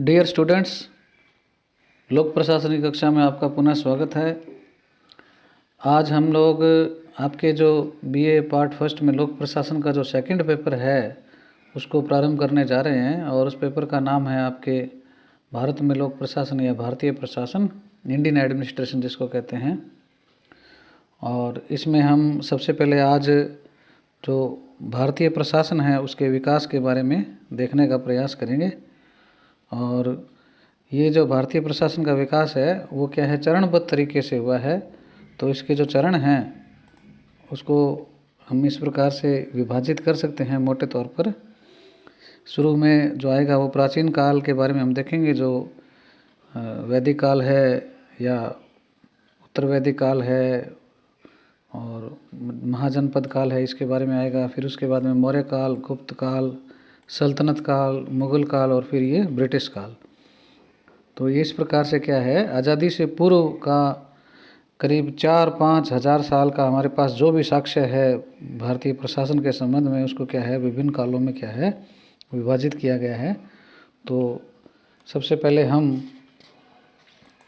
Dear students, लोक प्रशासनिक कक्षा में आपका पुनः स्वागत है। आज हम लोग आपके जो बीए पार्ट फर्स्ट में लोक प्रशासन का जो सेकंड पेपर है उसको प्रारंभ करने जा रहे हैं और उस पेपर का नाम है आपके भारत में लोक प्रशासन या भारतीय प्रशासन, इंडियन एडमिनिस्ट्रेशन जिसको कहते हैं। और इसमें हम सबसे पहले आज जो भारतीय प्रशासन है उसके विकास के बारे में देखने का प्रयास करेंगे। और ये जो भारतीय प्रशासन का विकास है वो क्या है, चरणबद्ध तरीके से हुआ है। तो इसके जो चरण हैं उसको हम इस प्रकार से विभाजित कर सकते हैं मोटे तौर पर। शुरू में जो आएगा वो प्राचीन काल के बारे में हम देखेंगे, जो वैदिक काल है या उत्तर वैदिक काल है और महाजनपद काल है, इसके बारे में आएगा। फिर उसके बाद में मौर्य काल, गुप्त काल, सल्तनत काल, मुग़ल काल और फिर ये ब्रिटिश काल। तो ये इस प्रकार से क्या है, आज़ादी से पूर्व का करीब 4-5 हज़ार साल का हमारे पास जो भी साक्ष्य है भारतीय प्रशासन के संबंध में, उसको क्या है विभिन्न कालों में क्या है विभाजित किया गया है। तो सबसे पहले हम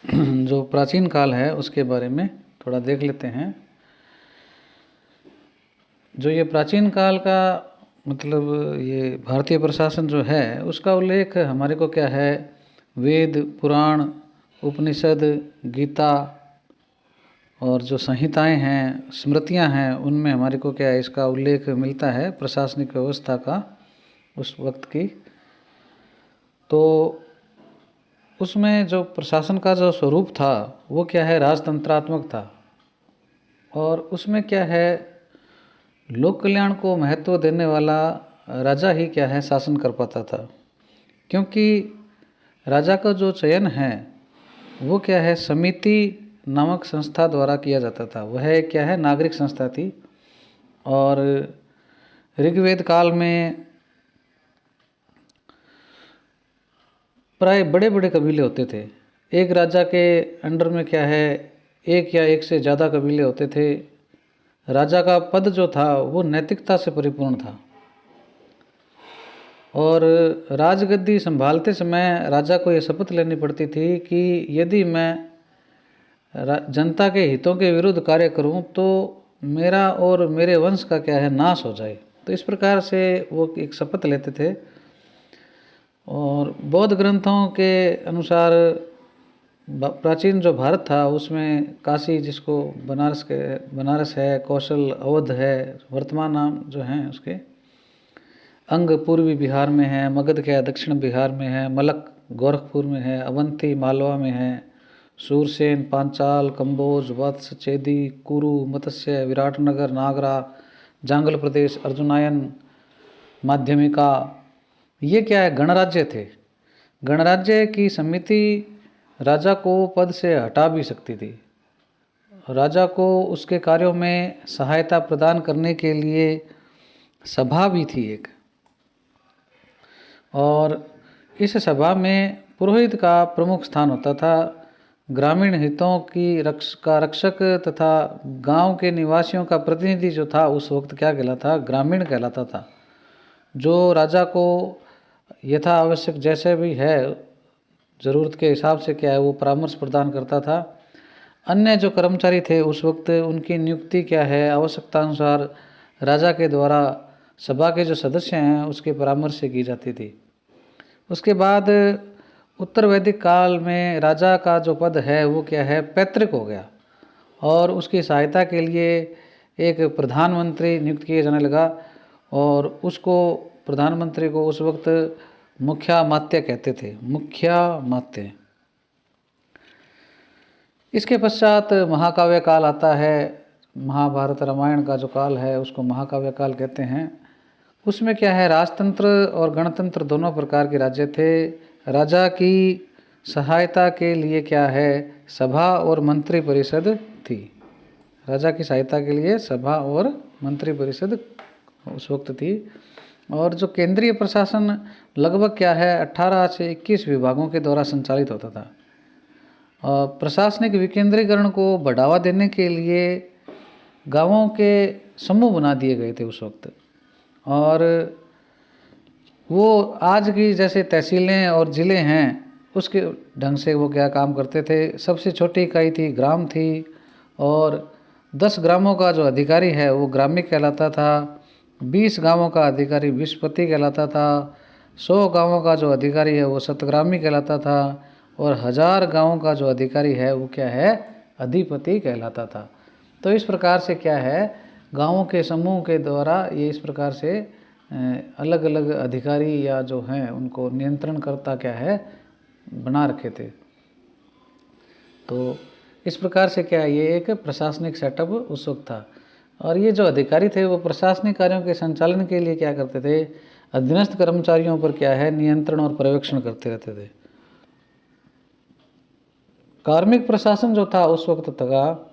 जो प्राचीन काल है उसके बारे में थोड़ा देख लेते हैं। जो ये प्राचीन काल का मतलब ये भारतीय प्रशासन जो है उसका उल्लेख हमारे को क्या है, वेद, पुराण, उपनिषद, गीता और जो संहिताएं हैं, स्मृतियां हैं, उनमें हमारे को क्या है इसका उल्लेख मिलता है प्रशासनिक व्यवस्था का उस वक्त की। तो उसमें जो प्रशासन का जो स्वरूप था वो क्या है, राजतंत्रात्मक था। और उसमें क्या है, लोक कल्याण को महत्व देने वाला राजा ही क्या है शासन कर पाता था, क्योंकि राजा का जो चयन है वो क्या है समिति नामक संस्था द्वारा किया जाता था। वह क्या है नागरिक संस्था थी। और ऋग्वेद काल में प्राय बड़े बड़े कबीले होते थे। एक राजा के अंडर में क्या है एक या एक से ज़्यादा कबीले होते थे। राजा का पद जो था वो नैतिकता से परिपूर्ण था। और राजगद्दी संभालते समय राजा को ये शपथ लेनी पड़ती थी कि यदि मैं जनता के हितों के विरुद्ध कार्य करूं तो मेरा और मेरे वंश का क्या है नाश हो जाए। तो इस प्रकार से वो एक शपथ लेते थे। और बौद्ध ग्रंथों के अनुसार प्राचीन जो भारत था उसमें काशी, जिसको बनारस है, कौशल, अवध है, वर्तमान नाम जो हैं उसके, अंग पूर्वी बिहार में है, मगध क्या दक्षिण बिहार में है, मलक गोरखपुर में है, अवंती मालवा में है, सूरसेन, पांचाल, कंबोज, वत्स, चेदी, कुरु, मत्स्य, विराटनगर, नागरा, जांगल प्रदेश, अर्जुनायन, माध्यमिका, ये क्या है गणराज्य थे। गणराज्य की समिति राजा को पद से हटा भी सकती थी। राजा को उसके कार्यों में सहायता प्रदान करने के लिए सभा भी थी एक। और इस सभा में पुरोहित का प्रमुख स्थान होता था। ग्रामीण हितों की रक्षक तथा गांव के निवासियों का प्रतिनिधि जो था उस वक्त क्या कहलाता, ग्रामीण कहलाता था। जो राजा को यथा आवश्यक जैसे भी है ज़रूरत के हिसाब से क्या है वो परामर्श प्रदान करता था। अन्य जो कर्मचारी थे उस वक्त उनकी नियुक्ति क्या है आवश्यकता अनुसार राजा के द्वारा सभा के जो सदस्य हैं उसके परामर्श से की जाती थी। उसके बाद उत्तर वैदिक काल में राजा का जो पद है वो क्या है पैतृक हो गया और उसकी सहायता के लिए एक प्रधानमंत्री नियुक्त किया जाने लगा। और उसको प्रधानमंत्री को उस वक्त मुख्यामात्य कहते थे, मुख्यामात्य। इसके पश्चात महाकाव्य काल आता है। महाभारत रामायण का जो काल है उसको महाकाव्य काल कहते हैं। उसमें क्या है राजतंत्र और गणतंत्र दोनों प्रकार के राज्य थे। राजा की सहायता के लिए क्या है सभा और मंत्री परिषद थी। राजा की सहायता के लिए सभा और मंत्री परिषद उस वक्त थी। और जो केंद्रीय प्रशासन लगभग क्या है 18 से 21 विभागों के द्वारा संचालित होता था। प्रशासनिक विकेंद्रीकरण को बढ़ावा देने के लिए गांवों के समूह बना दिए गए थे उस वक्त। और वो आज की जैसे तहसीलें और ज़िले हैं उसके ढंग से वो क्या काम करते थे। सबसे छोटी इकाई थी ग्राम थी, और 10 ग्रामों का जो अधिकारी है वो ग्रामी कहलाता था, 20 गांवों का अधिकारी विस्पति कहलाता था, 100 गांवों का जो अधिकारी है वो शतग्रामी कहलाता था, और 1000 गांवों का जो अधिकारी है वो क्या है, अधिपति कहलाता था। तो इस प्रकार से क्या है, गांवों के समूह के द्वारा ये इस प्रकार से अलग अलग अधिकारी या जो हैं उनको नियंत्रण करता क्या है, बना रखे थे। तो इस प्रकार से क्या है, ये एक प्रशासनिक सेटअप उस वक्त था। और ये जो अधिकारी थे वो प्रशासनिक कार्यों के संचालन के लिए क्या करते थे, अधीनस्थ कर्मचारियों पर क्या है, नियंत्रण और पर्यवेक्षण करते रहते थे। कार्मिक प्रशासन जो था उस वक्त था,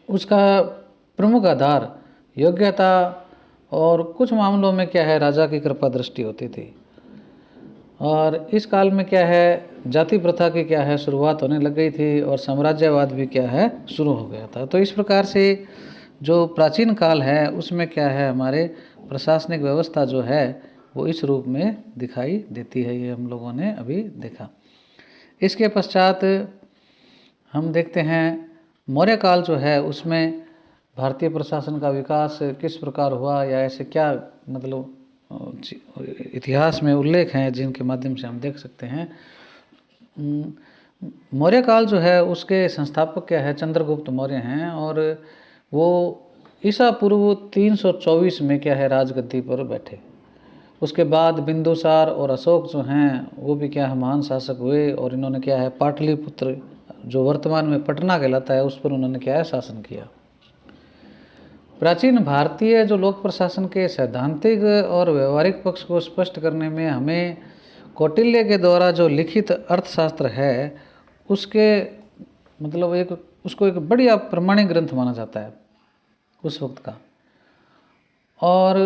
उसका प्रमुख आधार योग्यता और कुछ मामलों में क्या है, राजा की कृपा दृष्टि होती थी। और इस काल में क्या है, जाति प्रथा की क्या है, शुरुआत होने लग गई थी, और साम्राज्यवाद भी क्या है, शुरू हो गया था। तो इस प्रकार से जो प्राचीन काल है उसमें क्या है, हमारे प्रशासनिक व्यवस्था जो है वो इस रूप में दिखाई देती है। ये हम लोगों ने अभी देखा। इसके पश्चात हम देखते हैं मौर्य काल जो है उसमें भारतीय प्रशासन का विकास किस प्रकार हुआ, या ऐसे क्या मतलब इतिहास में उल्लेख हैं जिनके माध्यम से हम देख सकते हैं। मौर्य काल जो है उसके संस्थापक क्या है, चंद्रगुप्त मौर्य हैं, और वो ईसा पूर्व 324 में क्या है, राजगद्दी पर बैठे। उसके बाद बिंदुसार और अशोक जो हैं वो भी क्या है, महान शासक हुए, और इन्होंने क्या है, पाटलिपुत्र जो वर्तमान में पटना कहलाता है उस पर उन्होंने क्या है, शासन किया। प्राचीन भारतीय जो लोक प्रशासन के सैद्धांतिक और व्यवहारिक पक्ष को स्पष्ट करने में हमें कौटिल्य के द्वारा जो लिखित अर्थशास्त्र है उसके मतलब उसको एक बढ़िया प्रमाणिक ग्रंथ माना जाता है उस वक्त का। और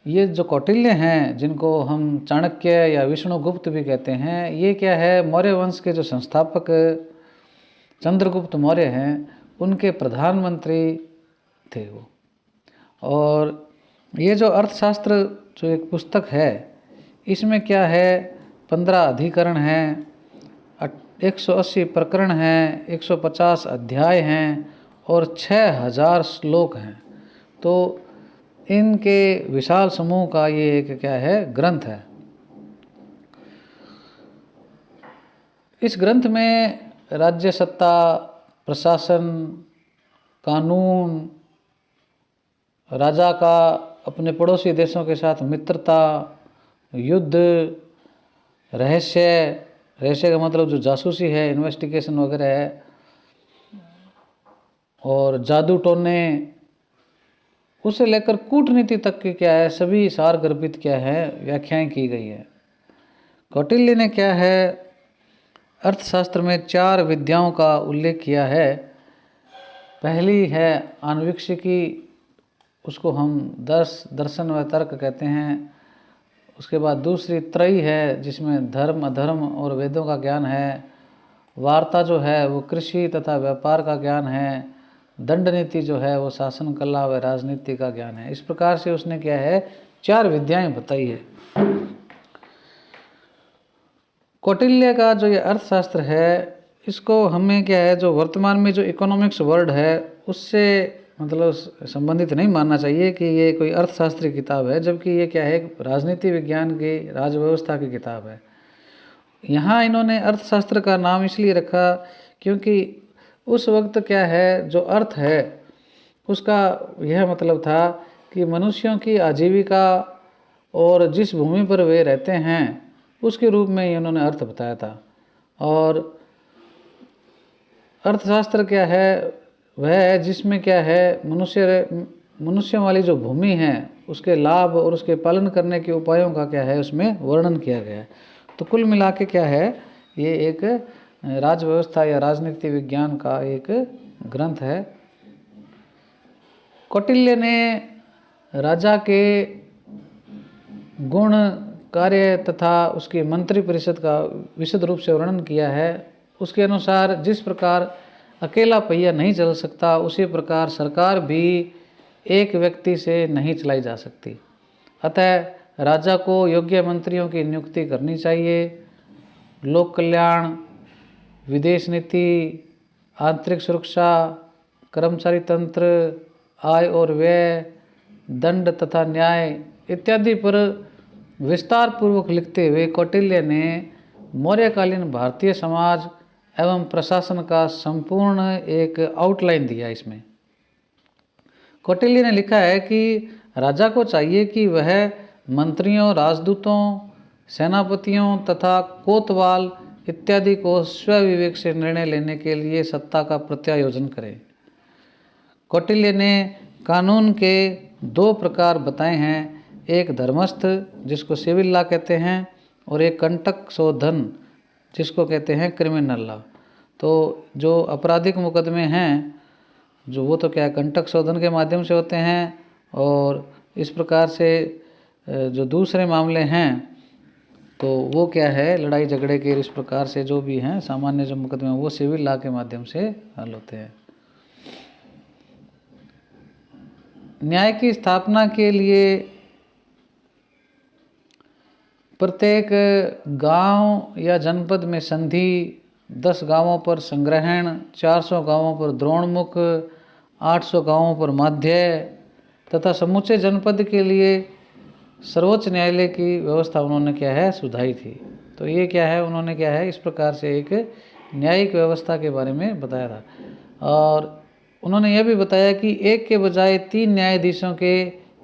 ये जो कौटिल्य हैं जिनको हम चाणक्य या विष्णुगुप्त भी कहते हैं, ये क्या है, मौर्य वंश के जो संस्थापक चंद्रगुप्त मौर्य हैं उनके प्रधानमंत्री थे वो। और ये जो अर्थशास्त्र जो एक पुस्तक है इसमें क्या है, 15 अधिकरण हैं, 180 प्रकरण हैं, 150 अध्याय हैं और 6000 श्लोक हैं। तो इनके विशाल समूह का ये एक क्या है, ग्रंथ है। इस ग्रंथ में राज्य सत्ता, प्रशासन, कानून, राजा का अपने पड़ोसी देशों के साथ मित्रता, युद्ध, रहस्य का मतलब जो जासूसी है, इन्वेस्टिगेशन वगैरह है, और जादू टोने, उसे लेकर कूटनीति तक की क्या है, सभी सार गर्भित क्या है, व्याख्याएं की गई है। कौटिल्य ने क्या है, अर्थशास्त्र में 4 विद्याओं का उल्लेख किया है। पहली है आन्वीक्षिकी, उसको हम दर्शन व तर्क कहते हैं। उसके बाद दूसरी त्रयी है जिसमें धर्म, अधर्म और वेदों का ज्ञान है। वार्ता जो है वो कृषि तथा व्यापार का ज्ञान है। दंड नीति जो है वो शासन कला व राजनीति का ज्ञान है। इस प्रकार से उसने क्या है, 4 विद्याएं बताई है। कौटिल्य का जो ये अर्थशास्त्र है इसको हमें क्या है, जो वर्तमान में जो इकोनॉमिक्स वर्ड है उससे मतलब संबंधित नहीं मानना चाहिए कि ये कोई अर्थशास्त्र की किताब है, जबकि ये क्या है, राजनीति विज्ञान की, राजव्यवस्था की किताब है। यहाँ इन्होंने अर्थशास्त्र का नाम इसलिए रखा क्योंकि उस वक्त क्या है, जो अर्थ है उसका यह मतलब था कि मनुष्यों की आजीविका और जिस भूमि पर वे रहते हैं उसके रूप में ही उन्होंने अर्थ बताया था। और अर्थशास्त्र क्या है, वह है जिसमें क्या है, मनुष्यों वाली जो भूमि है उसके लाभ और उसके पालन करने के उपायों का क्या है, उसमें वर्णन किया गया है। तो कुल मिला के क्या है, ये एक राजव्यवस्था या राजनीति विज्ञान का एक ग्रंथ है। कौटिल्य ने राजा के गुण, कार्य तथा उसकी मंत्री परिषद का विशद रूप से वर्णन किया है। उसके अनुसार जिस प्रकार अकेला पहिया नहीं चल सकता, उसी प्रकार सरकार भी एक व्यक्ति से नहीं चलाई जा सकती। अतः राजा को योग्य मंत्रियों की नियुक्ति करनी चाहिए लोक कल्याण, विदेश नीति, आंतरिक सुरक्षा, कर्मचारी तंत्र, आय और व्यय, दंड तथा न्याय इत्यादि पर विस्तार पूर्वक लिखते हुए कौटिल्य ने मौर्यकालीन भारतीय समाज एवं प्रशासन का संपूर्ण एक आउटलाइन दिया। इसमें कौटिल्य ने लिखा है कि राजा को चाहिए कि वह मंत्रियों, राजदूतों, सेनापतियों तथा कोतवाल इत्यादि को स्वविवेक से निर्णय लेने के लिए सत्ता का प्रत्यायोजन करे। कौटिल्य ने कानून के दो प्रकार बताए हैं, एक धर्मस्थ जिसको सिविल लॉ कहते हैं और एक कंटक शोधन जिसको कहते हैं क्रिमिनल लॉ। तो जो आपराधिक मुकदमे हैं जो वो तो क्या है कंटक शोधन के माध्यम से होते हैं, और इस प्रकार से जो दूसरे मामले हैं तो वो क्या है लड़ाई झगड़े के इस प्रकार से जो भी हैं सामान्य जो मुकदमे हैं वो सिविल लॉ के माध्यम से हल होते हैं। न्याय की स्थापना के लिए प्रत्येक गांव या जनपद में संधि, 10 गांवों पर संग्रहण, 400 गांवों पर द्रोणमुख, 800 गांवों पर माध्य तथा समूचे जनपद के लिए सर्वोच्च न्यायालय की व्यवस्था उन्होंने क्या है सुधारी थी। तो ये क्या है उन्होंने क्या है इस प्रकार से एक न्यायिक व्यवस्था के बारे में बताया था। और उन्होंने यह भी बताया कि एक के बजाय 3 न्यायाधीशों के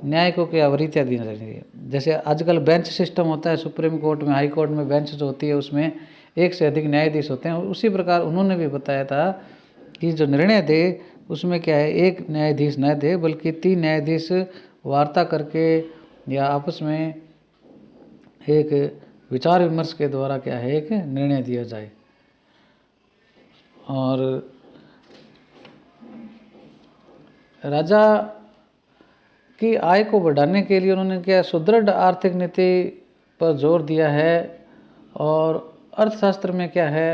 न्यायिकों की आवृत्तियाँ दी जाएंगी। जैसे आजकल बेंच सिस्टम होता है सुप्रीम कोर्ट में, हाई कोर्ट में बेंच जो होती है उसमें एक से अधिक न्यायाधीश होते हैं, उसी प्रकार उन्होंने भी बताया था कि जो निर्णय दे उसमें क्या है एक न्यायाधीश न दे बल्कि 3 न्यायाधीश वार्ता करके या आपस में एक विचार विमर्श के द्वारा क्या है एक निर्णय दिया जाए। और राजा की आय को बढ़ाने के लिए उन्होंने क्या सुदृढ़ आर्थिक नीति पर जोर दिया है, और अर्थशास्त्र में क्या है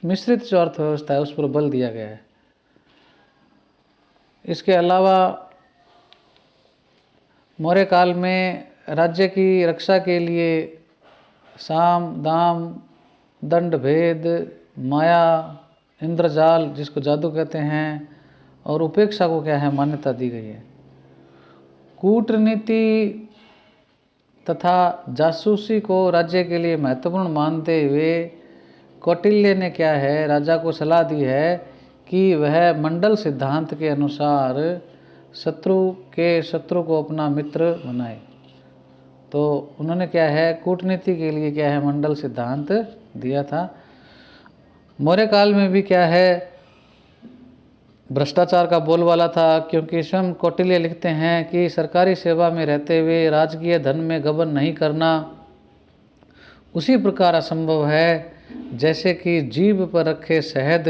मिश्रित जो अर्थव्यवस्था है उस पर बल दिया गया है। इसके अलावा मौर्य काल में राज्य की रक्षा के लिए साम, दाम, दंड भेद, माया, इंद्रजाल जिसको जादू कहते हैं, और उपेक्षा को क्या है मान्यता दी गई है। कूटनीति तथा जासूसी को राज्य के लिए महत्वपूर्ण मानते हुए कौटिल्य ने क्या है राजा को सलाह दी है कि वह मंडल सिद्धांत के अनुसार शत्रु को अपना मित्र बनाए। तो उन्होंने क्या है कूटनीति के लिए क्या है मंडल सिद्धांत दिया था। मौर्य काल में भी क्या है भ्रष्टाचार का बोलबाला था, क्योंकि स्वयं कौटिल्य लिखते हैं कि सरकारी सेवा में रहते हुए राजकीय धन में गबन नहीं करना उसी प्रकार असंभव है जैसे कि जीभ पर रखे शहद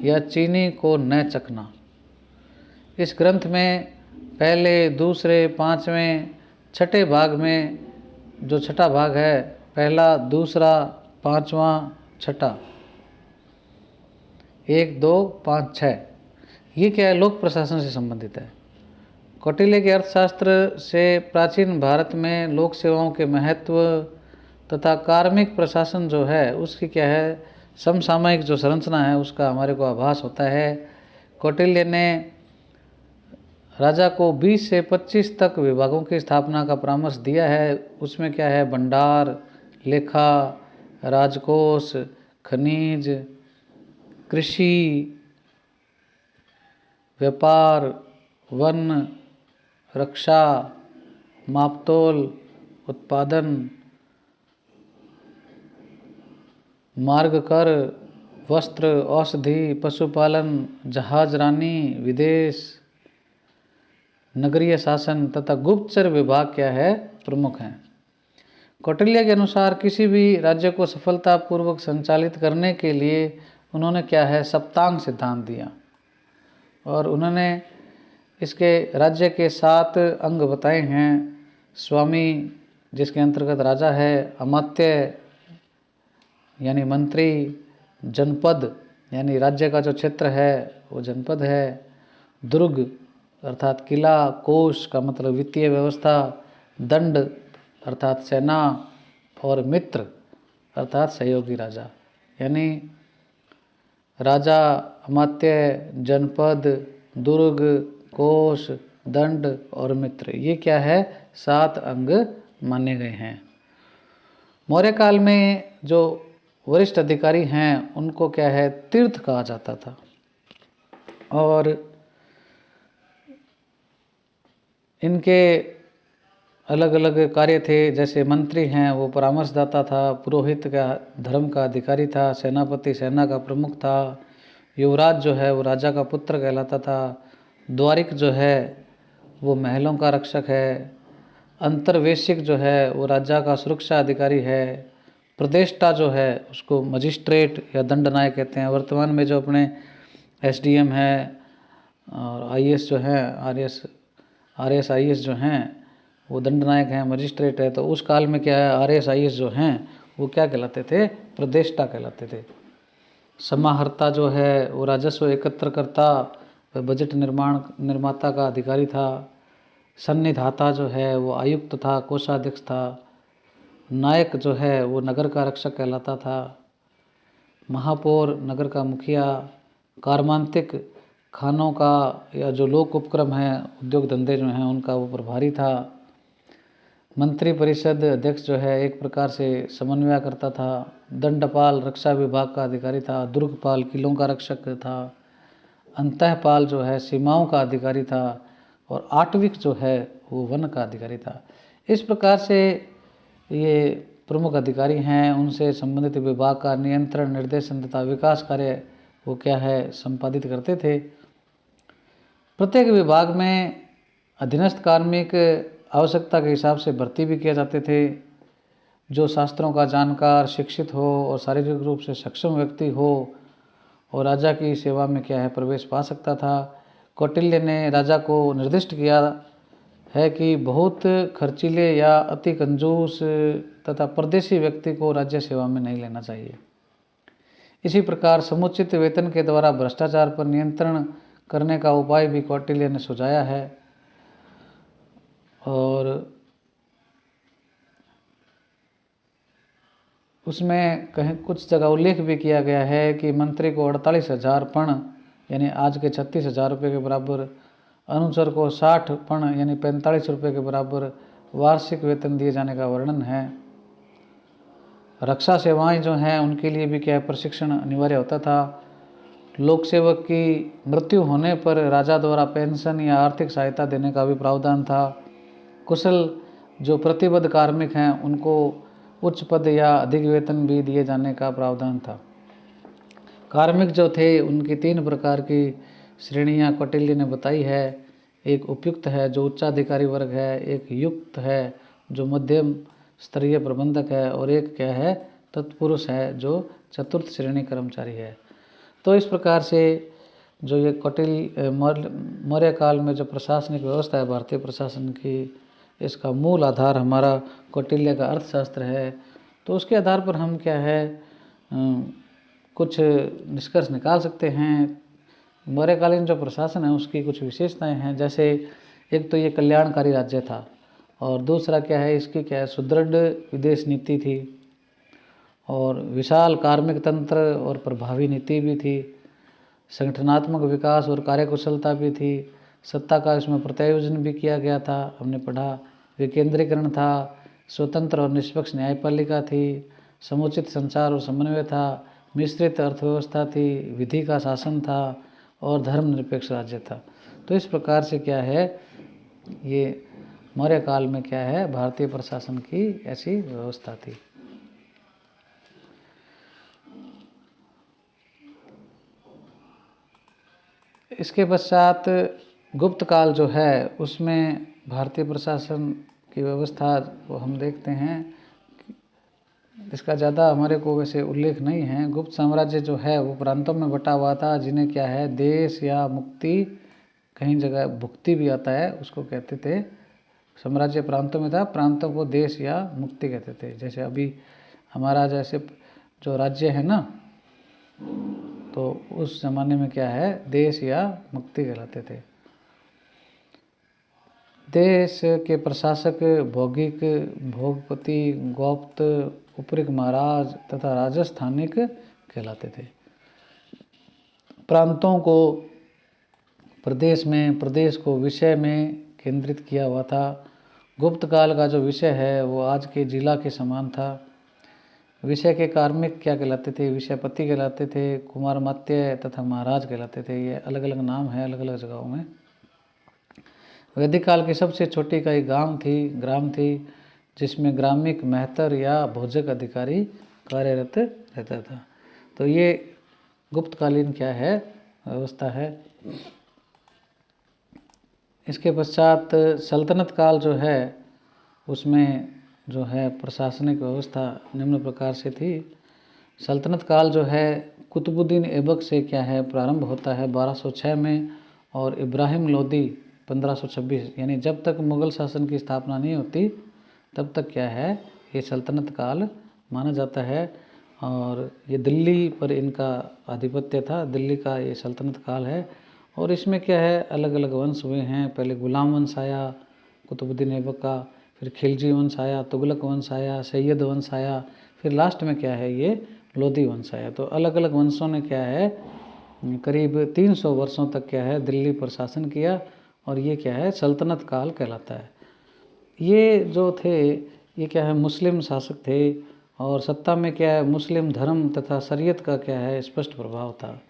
या चीनी को न चखना। इस ग्रंथ में पहले, दूसरे, 5वें, 6ठे भाग में जो 6ठा भाग है पहला, दूसरा, 5वां, 6ठा 1, 2, 5, 6 ये क्या है लोक प्रशासन से संबंधित है। कौटिल्य के अर्थशास्त्र से प्राचीन भारत में लोक सेवाओं के महत्व तथा कार्मिक प्रशासन जो है उसकी क्या है समसामयिक जो संरचना है उसका हमारे को आभास होता है। कौटिल्य ने राजा को 20 से 25 तक विभागों की स्थापना का परामर्श दिया है। उसमें क्या है भंडार, लेखा, राजकोष, खनिज, कृषि, व्यापार, वन, रक्षा, मापतोल, उत्पादन, मार्ग कर, वस्त्र, औषधि, पशुपालन, जहाजरानी, विदेश, नगरीय शासन तथा गुप्तचर विभाग क्या है प्रमुख हैं। कौटिल्य के अनुसार किसी भी राज्य को सफलतापूर्वक संचालित करने के लिए उन्होंने क्या है सप्तांग सिद्धांत दिया, और उन्होंने इसके राज्य के 7 अंग बताए हैं। स्वामी जिसके अंतर्गत राजा है, अमात्य यानी मंत्री, जनपद यानी राज्य का जो क्षेत्र है वो जनपद है, दुर्ग अर्थात किला, कोष का मतलब वित्तीय व्यवस्था, दंड अर्थात सेना, और मित्र अर्थात सहयोगी राजा। यानी राजा, अमात्य, जनपद, दुर्ग, कोष, दंड और मित्र, ये क्या है, 7 अंग माने गए हैं। मौर्य काल में जो वरिष्ठ अधिकारी हैं उनको क्या है, तीर्थ कहा जाता था। और इनके अलग अलग कार्य थे, जैसे मंत्री हैं वो परामर्शदाता था, पुरोहित का धर्म का अधिकारी था, सेनापति सेना का प्रमुख था, युवराज जो है वो राजा का पुत्र कहलाता था, द्वारिक जो है वो महलों का रक्षक है, अंतर्वेशिक जो है वो राजा का सुरक्षा अधिकारी है, प्रदेष्टा जो है उसको मजिस्ट्रेट या दंडनायक कहते हैं। वर्तमान में जो अपने एसडीएम है और आईएएस जो हैं, आरएएस आईएएस जो हैं वो दंडनायक हैं, मजिस्ट्रेट है। तो उस काल में क्या है, आरएएस आईएएस जो हैं वो क्या कहलाते थे, प्रदेष्टा कहलाते थे। समाहर्ता जो है वो राजस्व एकत्र करता, बजट निर्माता का अधिकारी था। सन्निधाता जो है वो आयुक्त था, कोषाध्यक्ष था। नायक जो है वो नगर का रक्षक कहलाता था। महापौर नगर का मुखिया। कार्मांतिक खानों का या जो लोक उपक्रम हैं, उद्योग धंधे जो हैं उनका वो प्रभारी था। मंत्री परिषद अध्यक्ष जो है एक प्रकार से समन्वय करता था। दंडपाल रक्षा विभाग का अधिकारी था। दुर्गपाल किलों का रक्षक था। अंतःपाल जो है सीमाओं का अधिकारी था। और आटविक जो है वो वन का अधिकारी था। इस प्रकार से ये प्रमुख अधिकारी हैं, उनसे संबंधित विभाग का नियंत्रण, निर्देशन तथा विकास कार्य वो क्या है, संपादित करते थे। प्रत्येक विभाग में अधीनस्थ कार्मिक आवश्यकता के हिसाब से भर्ती भी किए जाते थे। जो शास्त्रों का जानकार, शिक्षित हो और शारीरिक रूप से सक्षम व्यक्ति हो और राजा की सेवा में क्या है, प्रवेश पा सकता था। कौटिल्य ने राजा को निर्दिष्ट किया है कि बहुत खर्चीले या अति कंजूस तथा परदेशी व्यक्ति को राज्य सेवा में नहीं लेना चाहिए। इसी प्रकार समुचित वेतन के द्वारा भ्रष्टाचार पर नियंत्रण करने का उपाय भी कौटिल्य ने सुझाया है। और उसमें कहीं कुछ जगह उल्लेख भी किया गया है कि मंत्री को 48,000 पण यानी आज के 36,000 रुपये के बराबर, अनुचर को 60 पण यानी 45 रुपये के बराबर वार्षिक वेतन दिए जाने का वर्णन है। रक्षा सेवाएं जो हैं उनके लिए भी क्या प्रशिक्षण अनिवार्य होता था। लोक सेवक की मृत्यु होने पर राजा द्वारा पेंशन या आर्थिक सहायता देने का भी प्रावधान था। कुशल जो प्रतिबद्ध कार्मिक हैं उनको उच्च पद या अधिक वेतन भी दिए जाने का प्रावधान था। कार्मिक जो थे उनकी 3 प्रकार की श्रेणियां कौटिल्य ने बताई है। एक उपयुक्त है जो उच्चाधिकारी वर्ग है, एक युक्त है जो मध्यम स्तरीय प्रबंधक है, और एक क्या है, तत्पुरुष है जो चतुर्थ श्रेणी कर्मचारी है। तो इस प्रकार से जो ये मौर्य काल में जो प्रशासनिक व्यवस्था है भारतीय प्रशासन की, इसका मूल आधार हमारा कौटिल्य का अर्थशास्त्र है। तो उसके आधार पर हम क्या है कुछ निष्कर्ष निकाल सकते हैं। मौर्यकालीन जो प्रशासन है उसकी कुछ विशेषताएं हैं, जैसे एक तो ये कल्याणकारी राज्य था, और दूसरा क्या है, इसकी क्या है, सुदृढ़ विदेश नीति थी, और विशाल कार्मिक तंत्र और प्रभावी नीति भी थी। संगठनात्मक विकास और कार्यकुशलता भी थी। सत्ता का इसमें प्रत्यायोजन भी किया गया था, हमने पढ़ा। विकेंद्रीकरण था। स्वतंत्र और निष्पक्ष न्यायपालिका थी। समुचित संचार और समन्वय था। मिश्रित अर्थव्यवस्था थी। विधि का शासन था और धर्मनिरपेक्ष राज्य था। तो इस प्रकार से क्या है, ये मौर्य काल में क्या है, भारतीय प्रशासन की ऐसी व्यवस्था थी। इसके पश्चात गुप्त काल जो है उसमें भारतीय प्रशासन की व्यवस्था को हम देखते हैं। इसका ज़्यादा हमारे को वैसे उल्लेख नहीं है। गुप्त साम्राज्य जो है वो प्रांतों में बटा हुआ था, जिन्हें क्या है, देश या मुक्ति, कहीं जगह भुक्ति भी आता है, उसको कहते थे। साम्राज्य प्रांतों में था, प्रांतों को देश या मुक्ति कहते थे। जैसे अभी हमारा जैसे जो राज्य है ना, तो उस जमाने में क्या है, देश या मुक्ति कहलाते थे। देश के प्रशासक भोगिक, भोगपति, गोप्त, उपरिक महाराज तथा राजस्थानिक कहलाते थे। प्रांतों को प्रदेश को विषय में केंद्रित किया हुआ था। गुप्त काल का जो विषय है वो आज के जिला के समान था। विषय के कार्मिक क्या कहलाते थे? विषयपति कहलाते थे, कुमारमात्य तथा महाराज कहलाते थे। ये अलग अलग नाम है अलग अलग जगहों में। वैदिक काल की सबसे छोटी इकाई ग्राम थी, जिसमें ग्रामिक महतर या भोजक अधिकारी कार्यरत रहता था। तो ये गुप्तकालीन क्या है? व्यवस्था है। इसके पश्चात सल्तनत काल जो है उसमें जो है प्रशासनिक व्यवस्था निम्न प्रकार से थी। सल्तनत काल जो है कुतुबुद्दीन ऐबक से क्या है प्रारंभ होता है 1206 में, और इब्राहिम लोदी 1526, यानी जब तक मुग़ल शासन की स्थापना नहीं होती तब तक क्या है ये सल्तनत काल माना जाता है। और ये दिल्ली पर इनका आधिपत्य था, दिल्ली का ये सल्तनत काल है। और इसमें क्या है अलग अलग वंश हुए हैं। पहले गुलाम वंश आया कुतुबुद्दीन ऐबक का, फिर खिलजी वंश आया, तुगलक वंश आया, सैयद वंश आया, फिर लास्ट में क्या है ये लोधी वंश आया। तो अलग अलग वंशों ने क्या है करीब 300 वर्षों तक क्या है दिल्ली पर शासन किया, और ये क्या है सल्तनत काल कहलाता है। ये जो थे ये क्या है मुस्लिम शासक थे, और सत्ता में क्या है मुस्लिम धर्म तथा शरीयत का क्या है स्पष्ट प्रभाव था।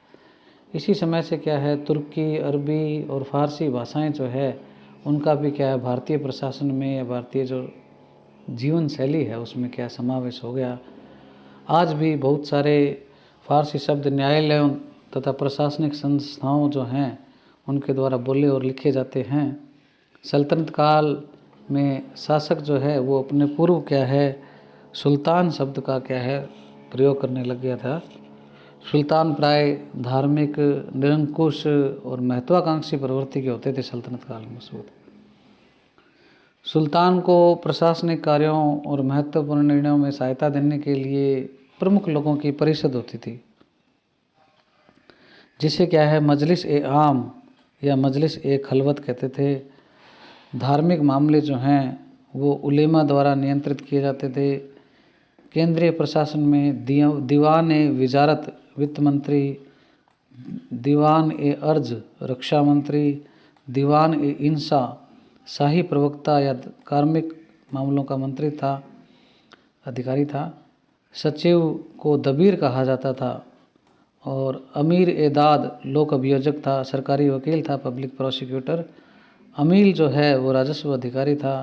इसी समय से क्या है तुर्की, अरबी और फारसी भाषाएं जो है उनका भी क्या है भारतीय प्रशासन में या भारतीय जो जीवन शैली है उसमें क्या समावेश हो गया। आज भी बहुत सारे फारसी शब्द न्यायालयों तथा प्रशासनिक संस्थाओं जो हैं उनके द्वारा बोले और लिखे जाते हैं। सल्तनत काल में शासक जो है वो अपने पूर्व क्या है सुल्तान शब्द का क्या है प्रयोग करने लग गया था। सुल्तान प्राय धार्मिक, निरंकुश और महत्वाकांक्षी प्रवृत्ति के होते थे सल्तनत काल में मसूद। सुल्तान को प्रशासनिक कार्यों और महत्वपूर्ण निर्णयों में सहायता देने के लिए प्रमुख लोगों की परिषद होती थी, जिसे क्या है मजलिस ए आम या मजलिस ए खलवत कहते थे। धार्मिक मामले जो हैं वो उलेमा द्वारा नियंत्रित किए जाते थे। केंद्रीय प्रशासन में दीवान ए विजारत वित्त मंत्री, दीवान ए अर्ज रक्षा मंत्री, दीवान ए इंसा शाही प्रवक्ता या कार्मिक मामलों का मंत्री था, अधिकारी था। सचिव को दबीर कहा जाता था, और अमीर ए दाद लोक अभियोजक था, सरकारी वकील था, पब्लिक प्रोसिक्यूटर। अमील जो है वो राजस्व अधिकारी था।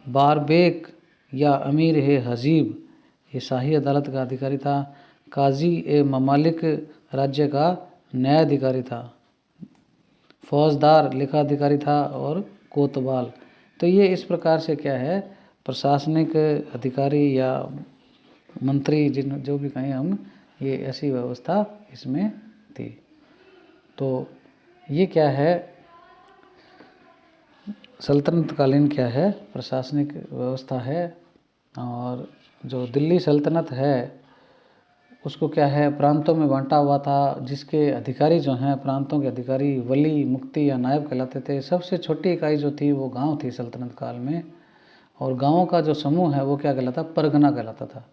बारबेक या अमीर ए हजीब ये शाही अदालत का अधिकारी था। काजी ए ममालिक राज्य का न्यायाधिकारी था। फौजदार लेखाधिकारी था, और कोतवाल। तो ये इस प्रकार से क्या है प्रशासनिक अधिकारी या मंत्री जो भी कहें हम, ये ऐसी व्यवस्था इसमें थी। तो ये क्या है सल्तनत कालीन क्या है प्रशासनिक व्यवस्था है। और जो दिल्ली सल्तनत है उसको क्या है प्रांतों में बांटा हुआ था, जिसके अधिकारी जो हैं प्रांतों के अधिकारी वली, मुफ्ती या नायब कहलाते थे। सबसे छोटी इकाई जो थी वो गांव थी सल्तनत काल में, और गांवों का जो समूह है वो क्या कहलाता परगना कहलाता था।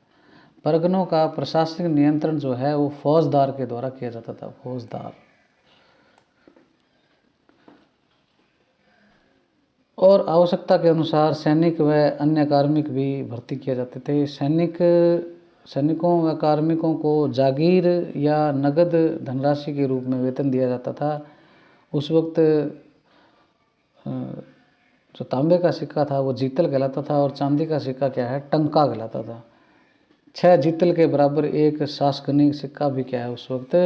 परगनों का प्रशासनिक नियंत्रण जो है वो फौजदार के द्वारा किया जाता था, फौजदार। और आवश्यकता के अनुसार सैनिक व अन्य कार्मिक भी भर्ती किए जाते थे। सैनिकों व कार्मिकों को जागीर या नगद धनराशि के रूप में वेतन दिया जाता था। उस वक्त जो तांबे का सिक्का था वो जीतल कहलाता था, और चांदी का सिक्का क्या है टंका कहलाता था। 6 जीतल के बराबर एक शासकनी सिक्का भी क्या है उस वक्त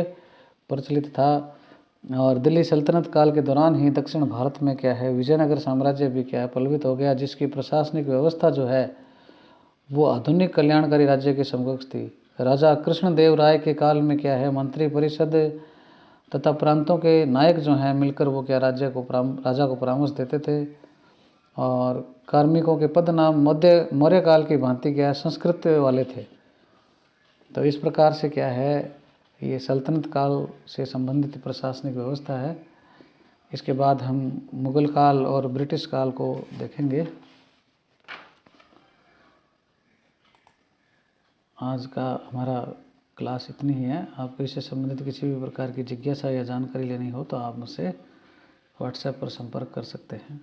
प्रचलित था। और दिल्ली सल्तनत काल के दौरान ही दक्षिण भारत में क्या है विजयनगर साम्राज्य भी क्या है पल्लवित हो गया, जिसकी प्रशासनिक व्यवस्था जो है वो आधुनिक कल्याणकारी राज्य के समकक्ष थी। राजा कृष्णदेव राय के काल में क्या है मंत्री परिषद तथा प्रांतों के नायक जो हैं मिलकर वो क्या राजा को परामर्श देते थे। और कार्मिकों के पद नाम मौर्य काल की भांति क्या संस्कृत वाले थे। तो इस प्रकार से क्या है ये सल्तनत काल से संबंधित प्रशासनिक व्यवस्था है। इसके बाद हम मुग़ल काल और ब्रिटिश काल को देखेंगे। आज का हमारा क्लास इतनी ही है। आपको इससे संबंधित किसी भी प्रकार की जिज्ञासा या जानकारी लेनी हो तो आप मुझसे व्हाट्सएप पर संपर्क कर सकते हैं।